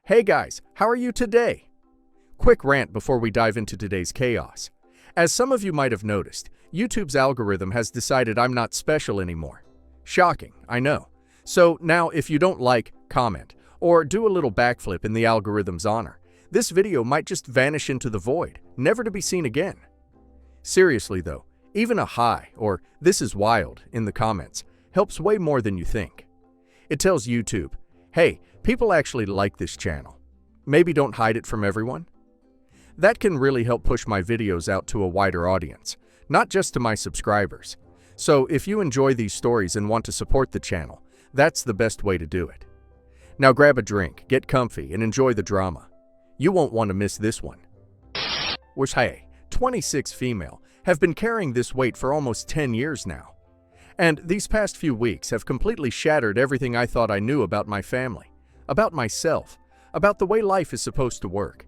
Hey guys, how are you today? Quick rant before we dive into today's chaos. As some of you might have noticed, YouTube's algorithm has decided I'm not special anymore. Shocking, I know. So now if you don't like, comment, or do a little backflip in the algorithm's honor, this video might just vanish into the void, never to be seen again. Seriously though, even a hi or "this is wild" in the comments helps way more than you think. It tells YouTube, hey, people actually like this channel. Maybe don't hide it from everyone. That can really help push my videos out to a wider audience, not just to my subscribers. So if you enjoy these stories and want to support the channel, that's the best way to do it. Now grab a drink, get comfy, and enjoy the drama. You won't want to miss this one. Hey, 26 female, have been carrying this weight for almost 10 years now. And these past few weeks have completely shattered everything I thought I knew about my family, about myself, about the way life is supposed to work.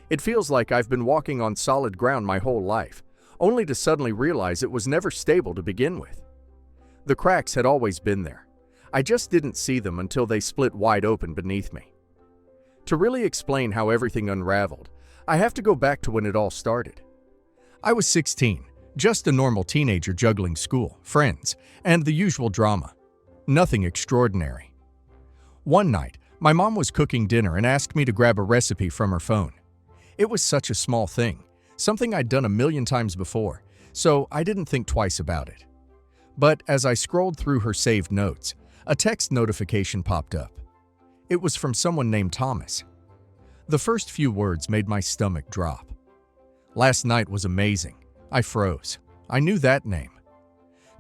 It feels like I've been walking on solid ground my whole life, only to suddenly realize it was never stable to begin with. The cracks had always been there. I just didn't see them until they split wide open beneath me. To really explain how everything unraveled, I have to go back to when it all started. I was 16, just a normal teenager juggling school, friends, and the usual drama. Nothing extraordinary. One night, my mom was cooking dinner and asked me to grab a recipe from her phone. It was such a small thing, something I'd done a million times before, so I didn't think twice about it. But as I scrolled through her saved notes, a text notification popped up. It was from someone named Thomas. The first few words made my stomach drop. Last night was amazing. I froze. I knew that name.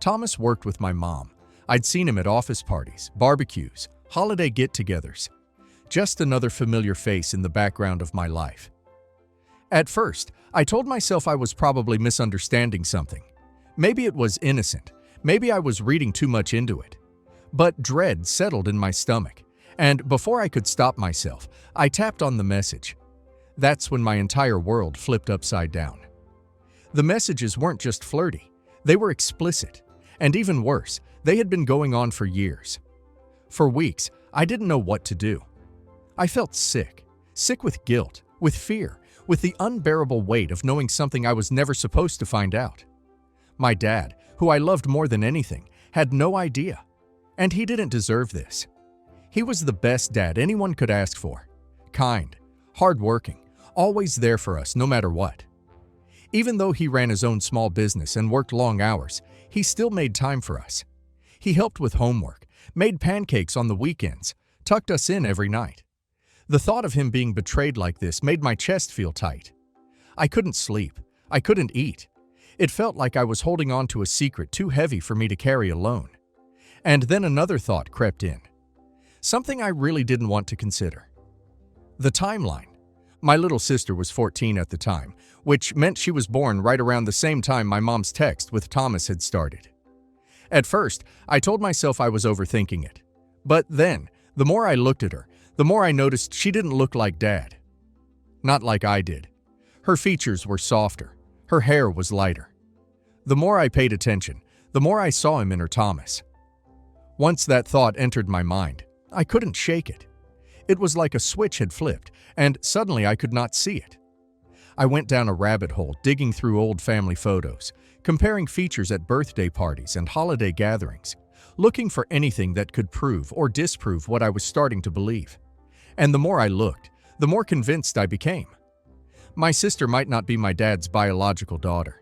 Thomas worked with my mom. I'd seen him at office parties, barbecues, holiday get-togethers. Just another familiar face in the background of my life. At first, I told myself I was probably misunderstanding something. Maybe it was innocent. Maybe I was reading too much into it. But dread settled in my stomach, and before I could stop myself, I tapped on the message. That's when my entire world flipped upside down. The messages weren't just flirty, they were explicit. And even worse, they had been going on for years. For weeks, I didn't know what to do. I felt sick with guilt, with fear, with the unbearable weight of knowing something I was never supposed to find out. My dad, who I loved more than anything, had no idea. And he didn't deserve this. He was the best dad anyone could ask for. Kind, hardworking, always there for us no matter what. Even though he ran his own small business and worked long hours, he still made time for us. He helped with homework, made pancakes on the weekends, tucked us in every night. The thought of him being betrayed like this made my chest feel tight. I couldn't sleep. I couldn't eat. It felt like I was holding on to a secret too heavy for me to carry alone. And then another thought crept in. Something I really didn't want to consider. The timeline. My little sister was 14 at the time, which meant she was born right around the same time my mom's text with Thomas had started. At first, I told myself I was overthinking it. But then, the more I looked at her, the more I noticed she didn't look like Dad. Not like I did. Her features were softer. Her hair was lighter. The more I paid attention, the more I saw him in her Thomas. Once that thought entered my mind, I couldn't shake it. It was like a switch had flipped, and suddenly I could not see it. I went down a rabbit hole digging through old family photos, comparing features at birthday parties and holiday gatherings, looking for anything that could prove or disprove what I was starting to believe. And the more I looked, the more convinced I became. My sister might not be my dad's biological daughter.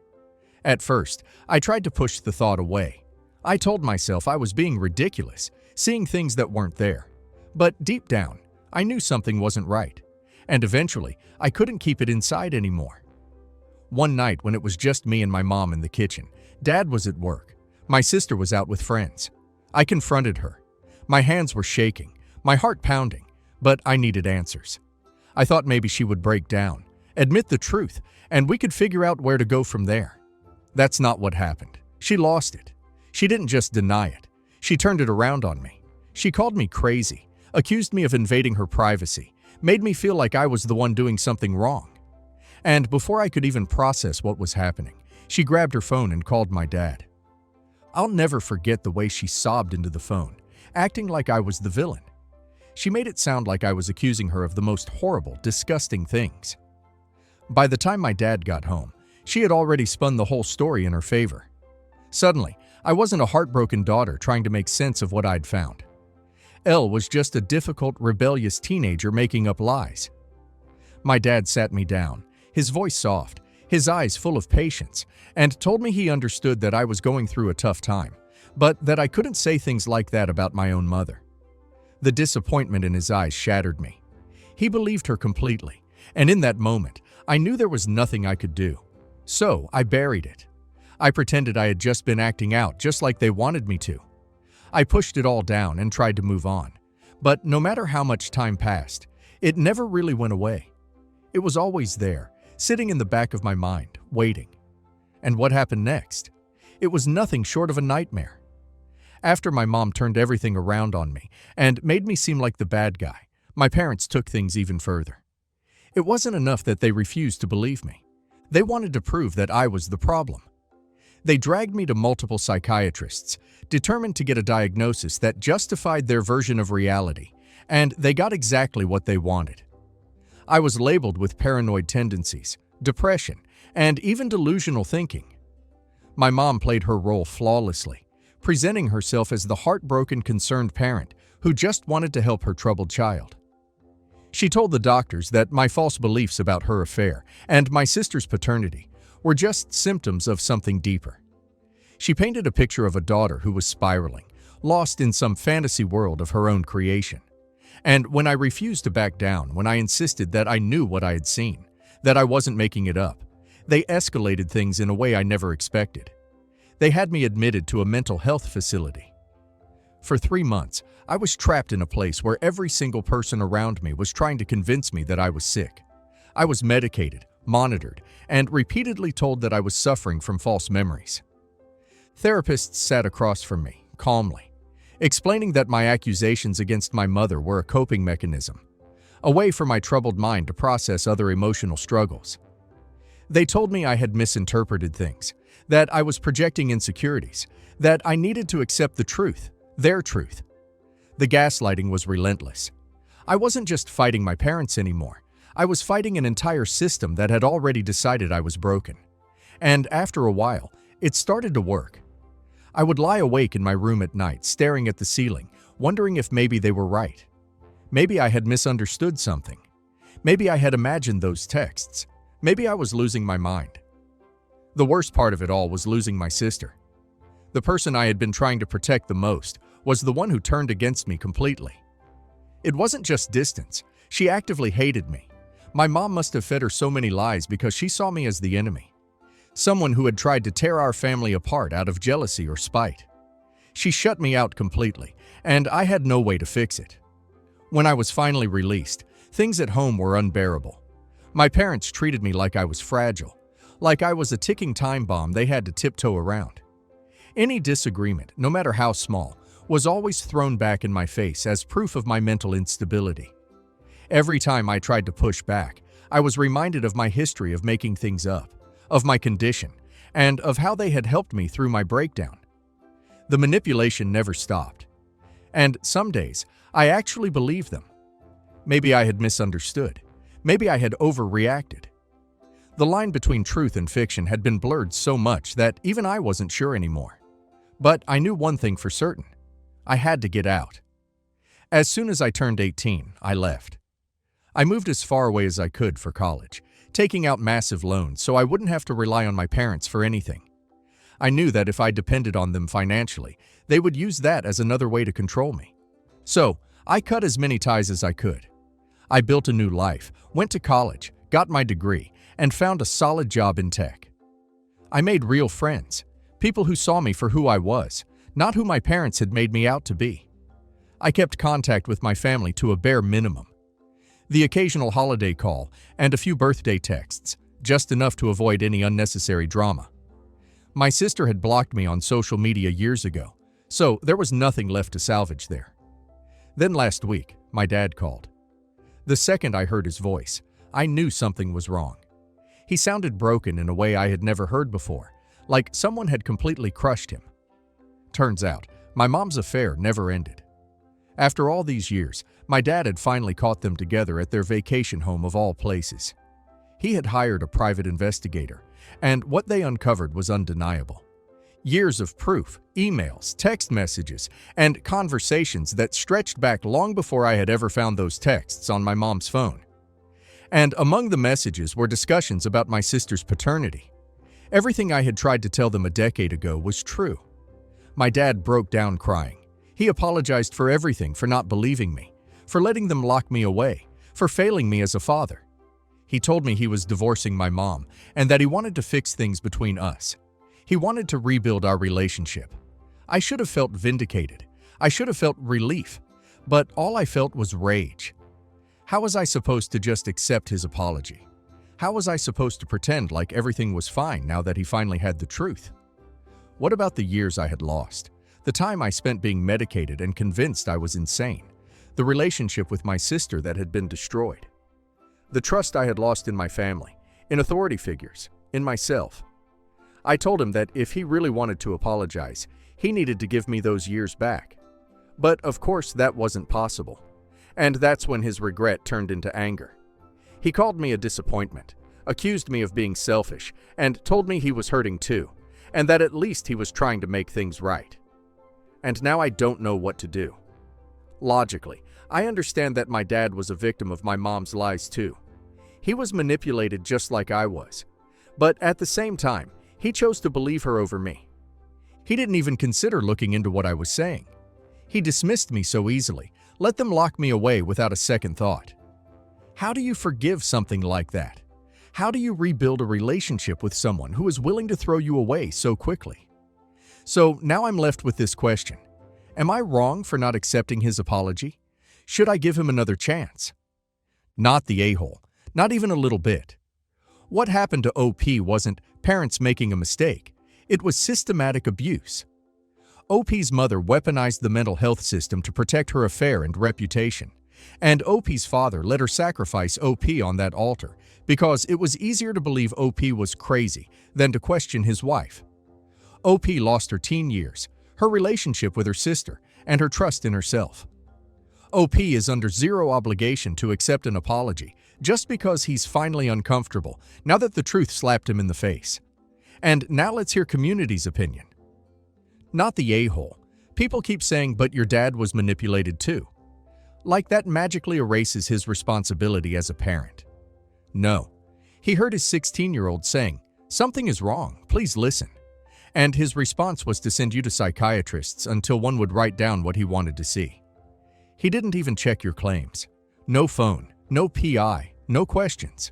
At first, I tried to push the thought away. I told myself I was being ridiculous, seeing things that weren't there. But deep down, I knew something wasn't right. And eventually, I couldn't keep it inside anymore. One night when it was just me and my mom in the kitchen, Dad was at work. My sister was out with friends. I confronted her. My hands were shaking, my heart pounding, but I needed answers. I thought maybe she would break down, admit the truth, and we could figure out where to go from there. That's not what happened. She lost it. She didn't just deny it. She turned it around on me. She called me crazy, accused me of invading her privacy, made me feel like I was the one doing something wrong. And before I could even process what was happening, she grabbed her phone and called my dad. I'll never forget the way she sobbed into the phone, acting like I was the villain. She made it sound like I was accusing her of the most horrible, disgusting things. By the time my dad got home, she had already spun the whole story in her favor. Suddenly, I wasn't a heartbroken daughter trying to make sense of what I'd found. Elle was just a difficult, rebellious teenager making up lies. My dad sat me down, his voice soft, his eyes full of patience, and told me he understood that I was going through a tough time, but that I couldn't say things like that about my own mother. The disappointment in his eyes shattered me. He believed her completely, and in that moment, I knew there was nothing I could do. So I buried it. I pretended I had just been acting out just like they wanted me to. I pushed it all down and tried to move on. But no matter how much time passed, it never really went away. It was always there, sitting in the back of my mind, waiting. And what happened next? It was nothing short of a nightmare. After my mom turned everything around on me and made me seem like the bad guy, my parents took things even further. It wasn't enough that they refused to believe me. They wanted to prove that I was the problem. They dragged me to multiple psychiatrists, determined to get a diagnosis that justified their version of reality, and they got exactly what they wanted. I was labeled with paranoid tendencies, depression, and even delusional thinking. My mom played her role flawlessly, presenting herself as the heartbroken, concerned parent who just wanted to help her troubled child. She told the doctors that my false beliefs about her affair and my sister's paternity were just symptoms of something deeper. She painted a picture of a daughter who was spiraling, lost in some fantasy world of her own creation. And when I refused to back down, when I insisted that I knew what I had seen, that I wasn't making it up, they escalated things in a way I never expected. They had me admitted to a mental health facility. For 3 months, I was trapped in a place where every single person around me was trying to convince me that I was sick. I was medicated, monitored, and repeatedly told that I was suffering from false memories. Therapists sat across from me, calmly, explaining that my accusations against my mother were a coping mechanism, a way for my troubled mind to process other emotional struggles. They told me I had misinterpreted things, that I was projecting insecurities, that I needed to accept the truth, their truth. The gaslighting was relentless. I wasn't just fighting my parents anymore. I was fighting an entire system that had already decided I was broken. And after a while, it started to work. I would lie awake in my room at night, staring at the ceiling, wondering if maybe they were right. Maybe I had misunderstood something. Maybe I had imagined those texts. Maybe I was losing my mind. The worst part of it all was losing my sister. The person I had been trying to protect the most was the one who turned against me completely. It wasn't just distance. She actively hated me. My mom must have fed her so many lies because she saw me as the enemy. Someone who had tried to tear our family apart out of jealousy or spite. She shut me out completely, and I had no way to fix it. When I was finally released, things at home were unbearable. My parents treated me like I was fragile, like I was a ticking time bomb they had to tiptoe around. Any disagreement, no matter how small, was always thrown back in my face as proof of my mental instability. Every time I tried to push back, I was reminded of my history of making things up, of my condition, and of how they had helped me through my breakdown. The manipulation never stopped. And some days, I actually believed them. Maybe I had misunderstood. Maybe I had overreacted. The line between truth and fiction had been blurred so much that even I wasn't sure anymore. But I knew one thing for certain. I had to get out. As soon as I turned 18, I left. I moved as far away as I could for college, taking out massive loans so I wouldn't have to rely on my parents for anything. I knew that if I depended on them financially, they would use that as another way to control me. So, I cut as many ties as I could. I built a new life, went to college, got my degree, and found a solid job in tech. I made real friends, people who saw me for who I was, not who my parents had made me out to be. I kept contact with my family to a bare minimum. The occasional holiday call and a few birthday texts, just enough to avoid any unnecessary drama. My sister had blocked me on social media years ago, so there was nothing left to salvage there. Then last week, my dad called. The second I heard his voice, I knew something was wrong. He sounded broken in a way I had never heard before, like someone had completely crushed him. Turns out, my mom's affair never ended. After all these years, my dad had finally caught them together at their vacation home of all places. He had hired a private investigator, and what they uncovered was undeniable. Years of proof, emails, text messages, and conversations that stretched back long before I had ever found those texts on my mom's phone. And among the messages were discussions about my sister's paternity. Everything I had tried to tell them a decade ago was true. My dad broke down crying. He apologized for everything, for not believing me, for letting them lock me away, for failing me as a father. He told me he was divorcing my mom and that he wanted to fix things between us. He wanted to rebuild our relationship. I should have felt vindicated. I should have felt relief. But all I felt was rage. How was I supposed to just accept his apology? How was I supposed to pretend like everything was fine now that he finally had the truth? What about the years I had lost? The time I spent being medicated and convinced I was insane? The relationship with my sister that had been destroyed? The trust I had lost in my family, in authority figures, in myself? I told him that if he really wanted to apologize, he needed to give me those years back. But of course that wasn't possible. And that's when his regret turned into anger. He called me a disappointment, accused me of being selfish, and told me he was hurting too, and that at least he was trying to make things right. And now I don't know what to do. Logically, I understand that my dad was a victim of my mom's lies too. He was manipulated just like I was. But at the same time, he chose to believe her over me. He didn't even consider looking into what I was saying. He dismissed me so easily, let them lock me away without a second thought. How do you forgive something like that? How do you rebuild a relationship with someone who is willing to throw you away so quickly? So now I'm left with this question. Am I wrong for not accepting his apology? Should I give him another chance? Not the a-hole, not even a little bit. What happened to OP wasn't parents making a mistake. It was systematic abuse. OP's mother weaponized the mental health system to protect her affair and reputation. And OP's father let her sacrifice OP on that altar because it was easier to believe OP was crazy than to question his wife. OP lost her teen years, her relationship with her sister, and her trust in herself. OP is under zero obligation to accept an apology just because he's finally uncomfortable now that the truth slapped him in the face. And now let's hear community's opinion. Not the a-hole. People keep saying, but your dad was manipulated too. Like that magically erases his responsibility as a parent. No. He heard his 16-year-old saying, "Something is wrong, please listen." And his response was to send you to psychiatrists until one would write down what he wanted to see. He didn't even check your claims. No phone, no PI, no questions.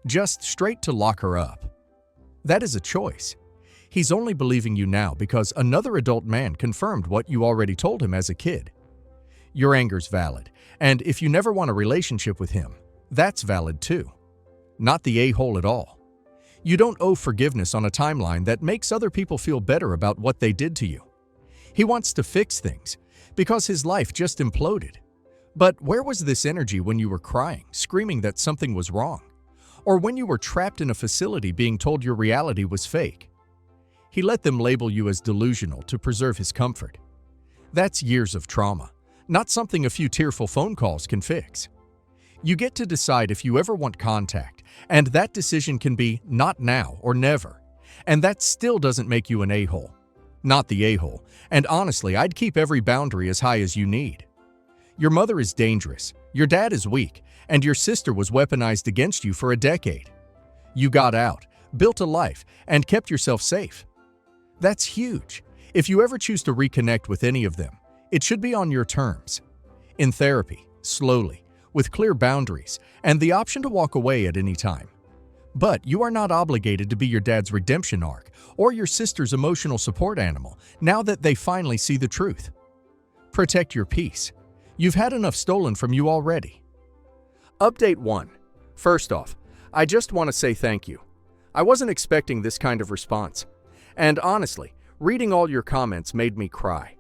Just straight to lock her up. That is a choice. He's only believing you now because another adult man confirmed what you already told him as a kid. Your anger's valid, and if you never want a relationship with him, that's valid too. Not the a-hole at all. You don't owe forgiveness on a timeline that makes other people feel better about what they did to you. He wants to fix things because his life just imploded. But where was this energy when you were crying, screaming that something was wrong? Or when you were trapped in a facility being told your reality was fake? He let them label you as delusional to preserve his comfort. That's years of trauma, not something a few tearful phone calls can fix. You get to decide if you ever want contact, and that decision can be not now or never. And that still doesn't make you an a-hole. Not the a-hole, and honestly, I'd keep every boundary as high as you need. Your mother is dangerous, your dad is weak, and your sister was weaponized against you for a decade. You got out, built a life, and kept yourself safe. That's huge. If you ever choose to reconnect with any of them, it should be on your terms. In therapy, slowly, with clear boundaries, and the option to walk away at any time. But you are not obligated to be your dad's redemption arc or your sister's emotional support animal now that they finally see the truth. Protect your peace. You've had enough stolen from you already. Update 1. First off, I just want to say thank you. I wasn't expecting this kind of response. And honestly, reading all your comments made me cry.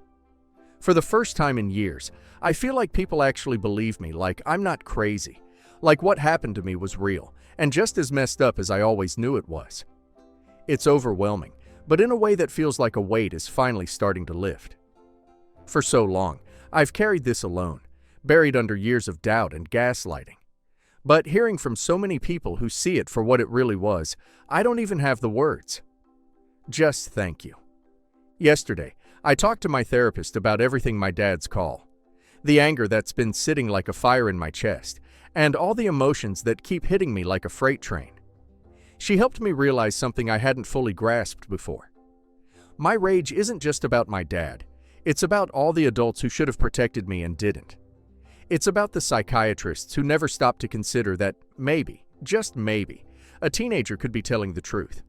For the first time in years, I feel like people actually believe me, like I'm not crazy, like what happened to me was real, and just as messed up as I always knew it was. It's overwhelming, but in a way that feels like a weight is finally starting to lift. For so long, I've carried this alone, buried under years of doubt and gaslighting. But hearing from so many people who see it for what it really was, I don't even have the words. Just thank you. Yesterday, I talked to my therapist about everything my dad's call. The anger that's been sitting like a fire in my chest, and all the emotions that keep hitting me like a freight train. She helped me realize something I hadn't fully grasped before. My rage isn't just about my dad. It's about all the adults who should have protected me and didn't. It's about the psychiatrists who never stopped to consider that maybe, just maybe, a teenager could be telling the truth.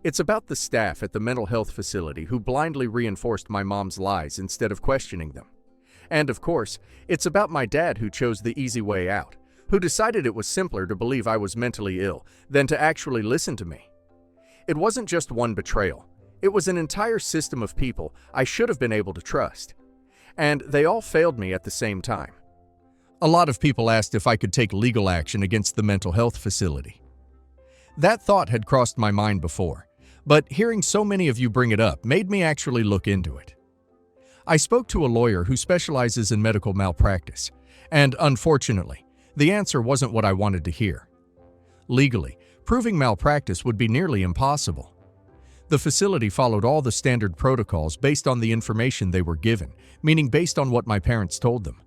It's about the staff at the mental health facility who blindly reinforced my mom's lies instead of questioning them. And of course, it's about my dad who chose the easy way out, who decided it was simpler to believe I was mentally ill than to actually listen to me. It wasn't just one betrayal. It was an entire system of people I should have been able to trust. And they all failed me at the same time. A lot of people asked if I could take legal action against the mental health facility. That thought had crossed my mind before, but hearing so many of you bring it up made me actually look into it. I spoke to a lawyer who specializes in medical malpractice, and unfortunately, the answer wasn't what I wanted to hear. Legally, proving malpractice would be nearly impossible. The facility followed all the standard protocols based on the information they were given, meaning based on what my parents told them.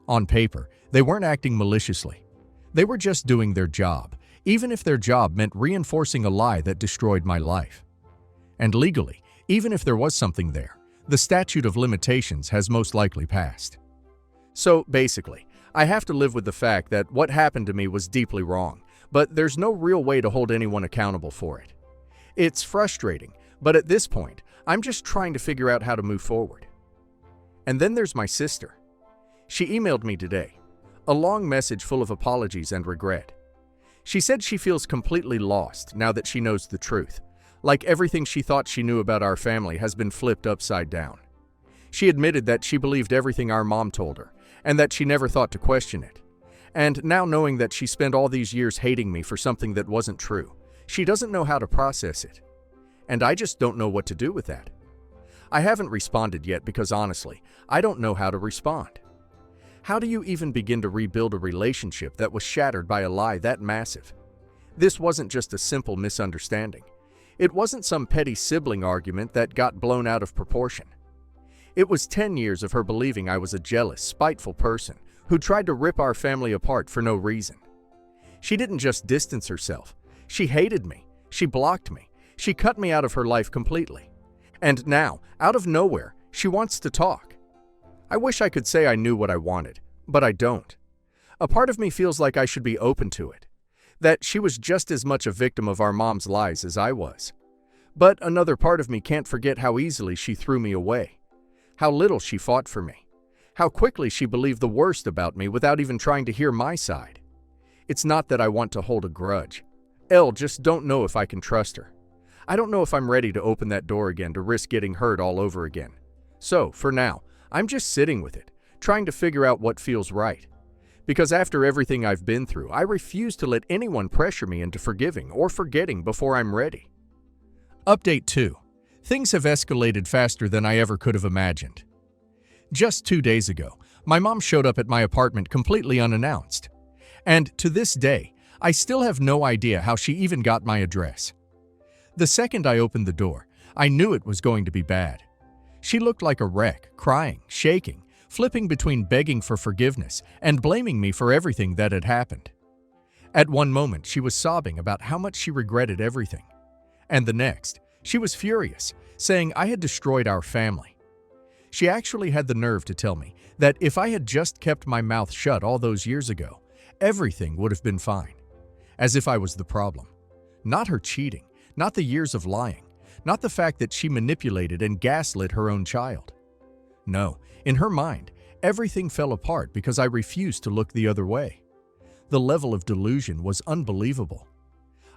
On paper, they weren't acting maliciously. They were just doing their job, even if their job meant reinforcing a lie that destroyed my life. And legally, even if there was something there, the statute of limitations has most likely passed. So basically, I have to live with the fact that what happened to me was deeply wrong, but there's no real way to hold anyone accountable for it. It's frustrating, but at this point, I'm just trying to figure out how to move forward. And then there's my sister. She emailed me today, a long message full of apologies and regret. She said she feels completely lost now that she knows the truth, like everything she thought she knew about our family has been flipped upside down. She admitted that she believed everything our mom told her, and that she never thought to question it. And now knowing that she spent all these years hating me for something that wasn't true, she doesn't know how to process it. And I just don't know what to do with that. I haven't responded yet because honestly, I don't know how to respond. How do you even begin to rebuild a relationship that was shattered by a lie that massive? This wasn't just a simple misunderstanding. It wasn't some petty sibling argument that got blown out of proportion. It was 10 years of her believing I was a jealous, spiteful person who tried to rip our family apart for no reason. She didn't just distance herself. She hated me. She blocked me. She cut me out of her life completely. And now, out of nowhere, she wants to talk. I wish I could say I knew what I wanted, but I don't. A part of me feels like I should be open to it, that she was just as much a victim of our mom's lies as I was. But another part of me can't forget how easily she threw me away, how little she fought for me, how quickly she believed the worst about me without even trying to hear my side. It's not that I want to hold a grudge. Just don't know if I can trust her. I don't know if I'm ready to open that door again to risk getting hurt all over again. So, for now, I'm just sitting with it, trying to figure out what feels right. Because after everything I've been through, I refuse to let anyone pressure me into forgiving or forgetting before I'm ready. Update 2. Things have escalated faster than I ever could have imagined. Just 2 days ago, my mom showed up at my apartment completely unannounced. And to this day, I still have no idea how she even got my address. The second I opened the door, I knew it was going to be bad. She looked like a wreck, crying, shaking, flipping between begging for forgiveness and blaming me for everything that had happened. At one moment, she was sobbing about how much she regretted everything. And the next, she was furious, saying I had destroyed our family. She actually had the nerve to tell me that if I had just kept my mouth shut all those years ago, everything would have been fine. As if I was the problem. Not her cheating, not the years of lying, not the fact that she manipulated and gaslit her own child. No, in her mind, everything fell apart because I refused to look the other way. The level of delusion was unbelievable.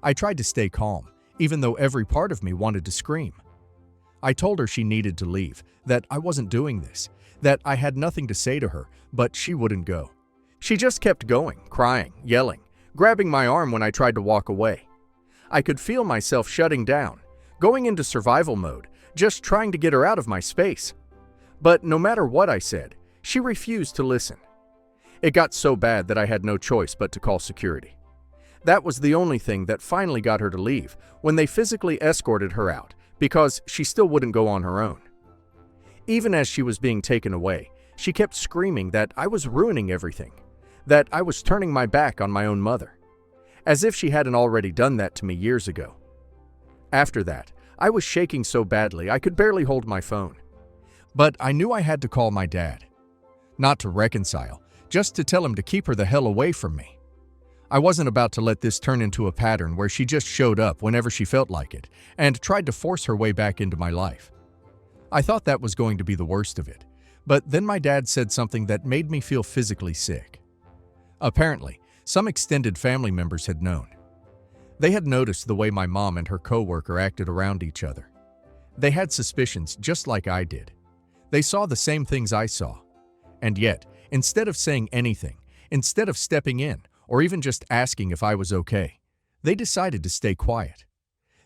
I tried to stay calm, even though every part of me wanted to scream. I told her she needed to leave, that I wasn't doing this, that I had nothing to say to her, but she wouldn't go. She just kept going, crying, yelling, grabbing my arm when I tried to walk away. I could feel myself shutting down, going into survival mode, just trying to get her out of my space. But no matter what I said, She refused to listen. It got so bad that I had no choice but to call security. That was the only thing that finally got her to leave when they physically escorted her out because she still wouldn't go on her own. Even as she was being taken away, she kept screaming that I was ruining everything, that I was turning my back on my own mother, as if she hadn't already done that to me years ago. After that, I was shaking so badly I could barely hold my phone. But I knew I had to call my dad. Not to reconcile, just to tell him to keep her the hell away from me. I wasn't about to let this turn into a pattern where she just showed up whenever she felt like it and tried to force her way back into my life. I thought that was going to be the worst of it, but then my dad said something that made me feel physically sick. Apparently, some extended family members had known. They had noticed the way my mom and her coworker acted around each other. They had suspicions just like I did. They saw the same things I saw. And yet, instead of saying anything, instead of stepping in, or even just asking if I was okay, they decided to stay quiet.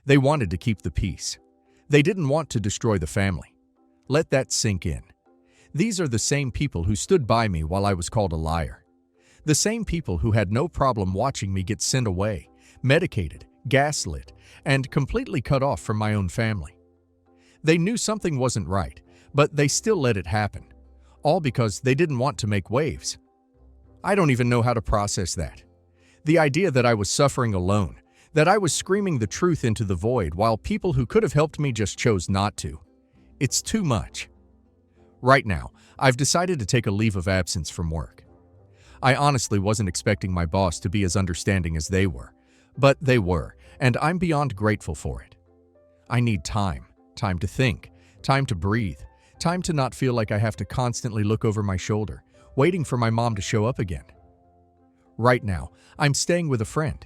They wanted to keep the peace. They didn't want to destroy the family. Let that sink in. These are the same people who stood by me while I was called a liar. The same people who had no problem watching me get sent away, medicated, gaslit, and completely cut off from my own family. They knew something wasn't right, but they still let it happen, all because they didn't want to make waves. I don't even know how to process that. The idea that I was suffering alone, that I was screaming the truth into the void while people who could have helped me just chose not to. It's too much. Right now, I've decided to take a leave of absence from work. I honestly wasn't expecting my boss to be as understanding as they were, but they were, and I'm beyond grateful for it. I need time to think, time to breathe, time to not feel like I have to constantly look over my shoulder, waiting for my mom to show up again. Right now, I'm staying with a friend.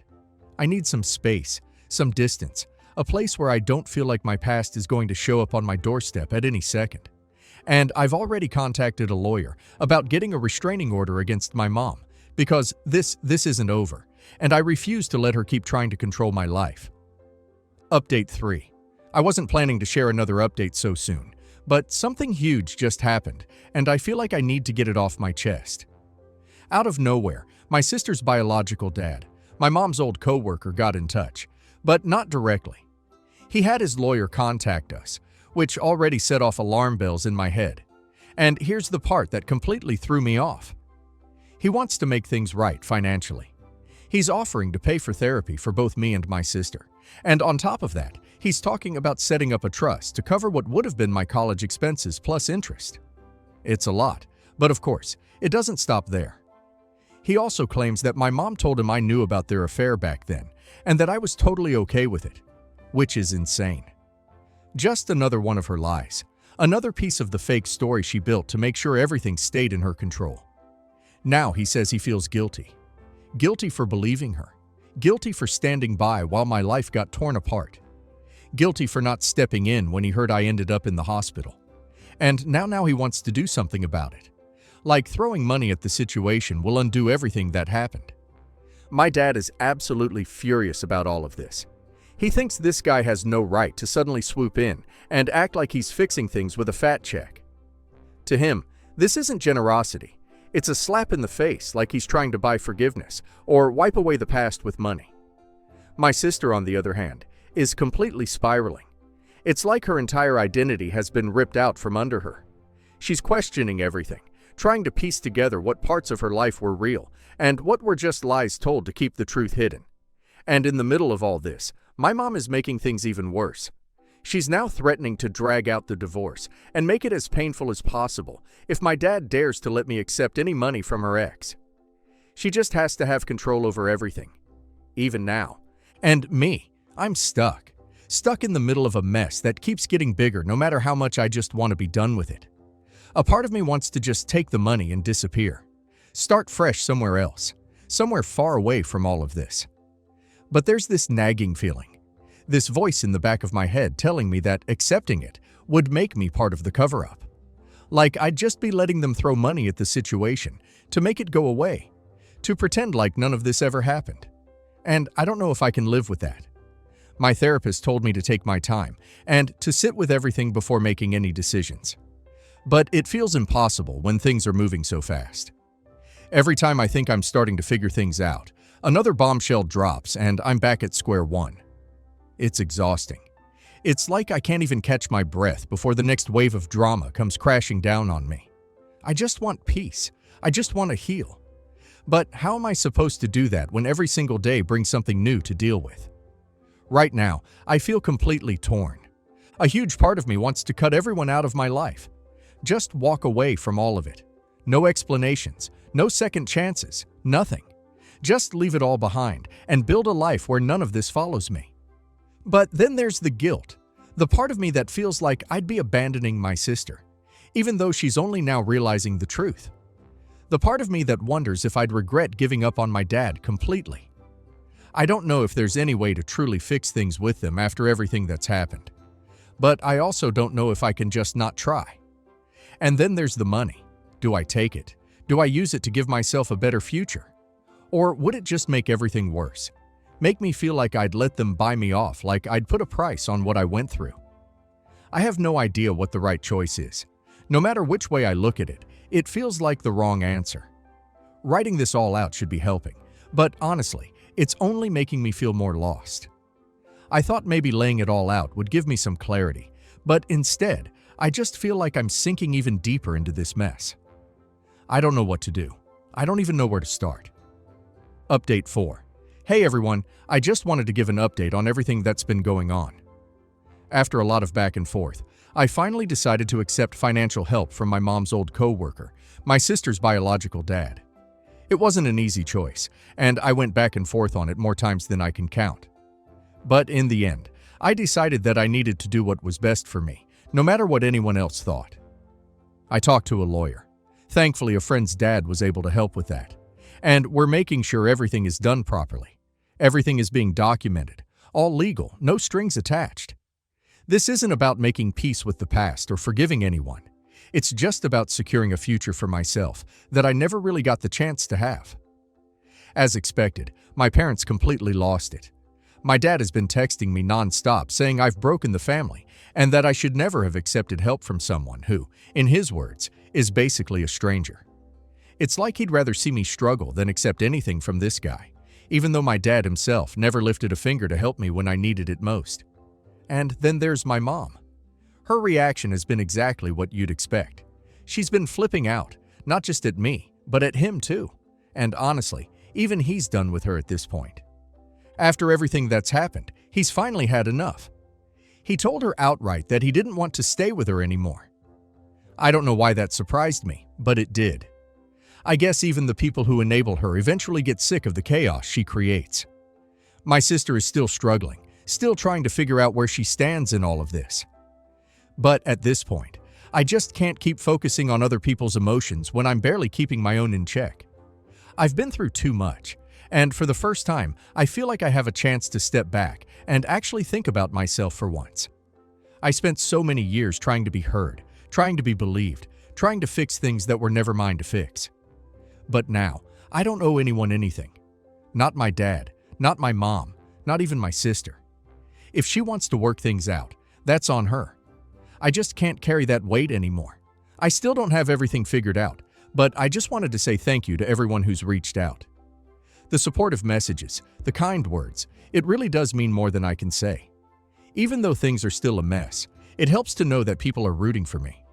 I need some space, some distance, a place where I don't feel like my past is going to show up on my doorstep at any second. And I've already contacted a lawyer about getting a restraining order against my mom, because this isn't over, and I refuse to let her keep trying to control my life. Update 3. I wasn't planning to share another update so soon, but something huge just happened, and I feel like I need to get it off my chest. Out of nowhere, my sister's biological dad, my mom's old coworker, got in touch, but not directly. He had his lawyer contact us, which already set off alarm bells in my head. And here's the part that completely threw me off. He wants to make things right financially. He's offering to pay for therapy for both me and my sister. And on top of that, he's talking about setting up a trust to cover what would have been my college expenses plus interest. It's a lot, but of course, it doesn't stop there. He also claims that my mom told him I knew about their affair back then, and that I was totally okay with it, which is insane. Just another one of her lies, another piece of the fake story she built to make sure everything stayed in her control. Now he says he feels guilty. Guilty for believing her. Guilty for standing by while my life got torn apart. Guilty for not stepping in when he heard I ended up in the hospital. And now he wants to do something about it. Like throwing money at the situation will undo everything that happened. My dad is absolutely furious about all of this. He thinks this guy has no right to suddenly swoop in and act like he's fixing things with a fat check. To him, this isn't generosity. It's a slap in the face, like he's trying to buy forgiveness or wipe away the past with money. My sister, on the other hand, is completely spiraling. It's like her entire identity has been ripped out from under her. She's questioning everything, trying to piece together what parts of her life were real and what were just lies told to keep the truth hidden. And in the middle of all this, my mom is making things even worse. She's now threatening to drag out the divorce and make it as painful as possible if my dad dares to let me accept any money from her ex. She just has to have control over everything, even now. And me, I'm stuck. Stuck in the middle of a mess that keeps getting bigger no matter how much I just want to be done with it. A part of me wants to just take the money and disappear. Start fresh somewhere else, somewhere far away from all of this. But there's this nagging feeling, this voice in the back of my head telling me that accepting it would make me part of the cover-up. Like I'd just be letting them throw money at the situation to make it go away, to pretend like none of this ever happened. And I don't know if I can live with that. My therapist told me to take my time and to sit with everything before making any decisions. But it feels impossible when things are moving so fast. Every time I think I'm starting to figure things out, another bombshell drops and I'm back at square one. It's exhausting. It's like I can't even catch my breath before the next wave of drama comes crashing down on me. I just want peace. I just want to heal. But how am I supposed to do that when every single day brings something new to deal with? Right now, I feel completely torn. A huge part of me wants to cut everyone out of my life. Just walk away from all of it. No explanations, no second chances, nothing. Just leave it all behind and build a life where none of this follows me. But then there's the guilt, the part of me that feels like I'd be abandoning my sister, even though she's only now realizing the truth. The part of me that wonders if I'd regret giving up on my dad completely. I don't know if there's any way to truly fix things with them after everything that's happened. But I also don't know if I can just not try. And then there's the money. Do I take it? Do I use it to give myself a better future? Or would it just make everything worse? Make me feel like I'd let them buy me off, like I'd put a price on what I went through. I have no idea what the right choice is. No matter which way I look at it, it feels like the wrong answer. Writing this all out should be helping, but honestly, it's only making me feel more lost. I thought maybe laying it all out would give me some clarity, but instead, I just feel like I'm sinking even deeper into this mess. I don't know what to do. I don't even know where to start. Update 4. Hey everyone, I just wanted to give an update on everything that's been going on. After a lot of back and forth, I finally decided to accept financial help from my mom's old co-worker, my sister's biological dad. It wasn't an easy choice, and I went back and forth on it more times than I can count. But in the end, I decided that I needed to do what was best for me, no matter what anyone else thought. I talked to a lawyer. Thankfully, a friend's dad was able to help with that. And we're making sure everything is done properly. Everything is being documented, all legal, no strings attached. This isn't about making peace with the past or forgiving anyone. It's just about securing a future for myself that I never really got the chance to have. As expected, my parents completely lost it. My dad has been texting me nonstop saying I've broken the family and that I should never have accepted help from someone who, in his words, is basically a stranger. It's like he'd rather see me struggle than accept anything from this guy, even though my dad himself never lifted a finger to help me when I needed it most. And then there's my mom. Her reaction has been exactly what you'd expect. She's been flipping out, not just at me, but at him too. And honestly, even he's done with her at this point. After everything that's happened, he's finally had enough. He told her outright that he didn't want to stay with her anymore. I don't know why that surprised me, but it did. I guess even the people who enable her eventually get sick of the chaos she creates. My sister is still struggling, still trying to figure out where she stands in all of this. But at this point, I just can't keep focusing on other people's emotions when I'm barely keeping my own in check. I've been through too much, and for the first time, I feel like I have a chance to step back and actually think about myself for once. I spent so many years trying to be heard, trying to be believed, trying to fix things that were never mine to fix. But now, I don't owe anyone anything. Not my dad, not my mom, not even my sister. If she wants to work things out, that's on her. I just can't carry that weight anymore. I still don't have everything figured out, but I just wanted to say thank you to everyone who's reached out. The supportive messages, the kind words, it really does mean more than I can say. Even though things are still a mess, it helps to know that people are rooting for me.